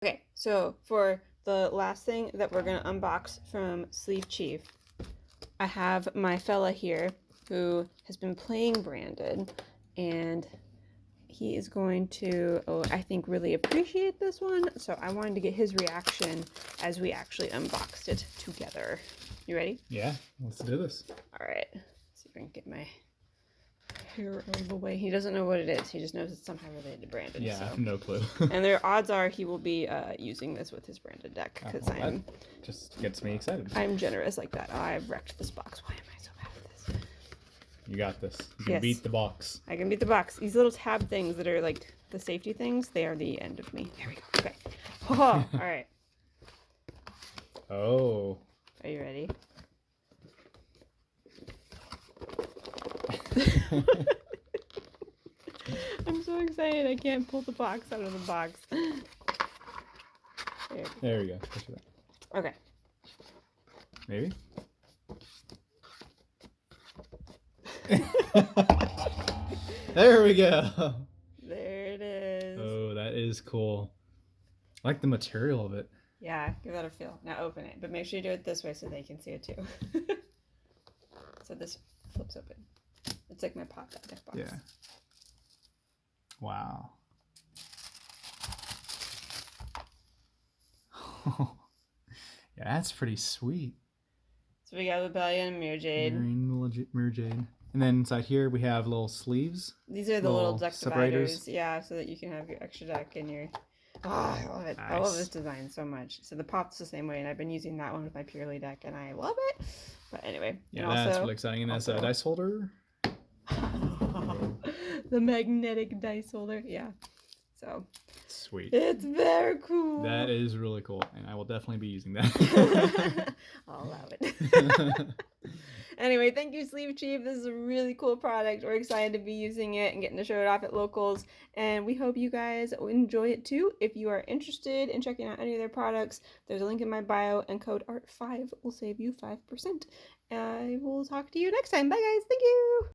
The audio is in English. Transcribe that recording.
Okay, so for the last thing that we're gonna unbox from SleeveChief, I have my fella here who has been playing Brandon, and he is going to, I think, really appreciate this one. So I wanted to get his reaction as we actually unboxed it together. You ready? Yeah, let's do this. All right. Let's see if I can get my hair out of the way. He doesn't know what it is. He just knows it's somehow related to Brandon. Yeah, so. I have no clue. And their odds are he will be using this with his Brandon deck because that just gets me excited. I'm generous like that. Oh, I've wrecked this box. Why am I so bad at this? You got this. You can beat the box. I can beat the box. These little tab things that are like the safety things, they are the end of me. There we go. Okay. Oh, all right. Oh. Are you ready? I'm so excited. I can't pull the box out of the box. There we go. Push it out. Okay. Maybe? There we go. There it is. Oh, that is cool. I like the material of it. Yeah, give that a feel. Now open it, but make sure you do it this way so they can see it too. So this flips open. It's like my pop deck box. Yeah. Wow. Yeah, that's pretty sweet. So we got Rebellion and Mirror Jade. Mirror Jade. And then inside here we have little sleeves. These are the little deck dividers. Yeah, so that you can have your extra deck and your... Oh, I love it. Nice. I love this design so much. So the pop's the same way, and I've been using that one with my Purely deck, and I love it. But anyway. Yeah, that's really exciting. And that's a dice holder. The magnetic dice holder. Yeah. So. Sweet. It's very cool. That is really cool, and I will definitely be using that. I'll allow it. Anyway, thank you, SleeveChief. This is a really cool product. We're excited to be using it and getting to show it off at locals, and we hope you guys enjoy it too. If you are interested in checking out any of their products, there's a link in my bio, and code ART5 will save you 5%. I will talk to you next time. Bye, guys. Thank you.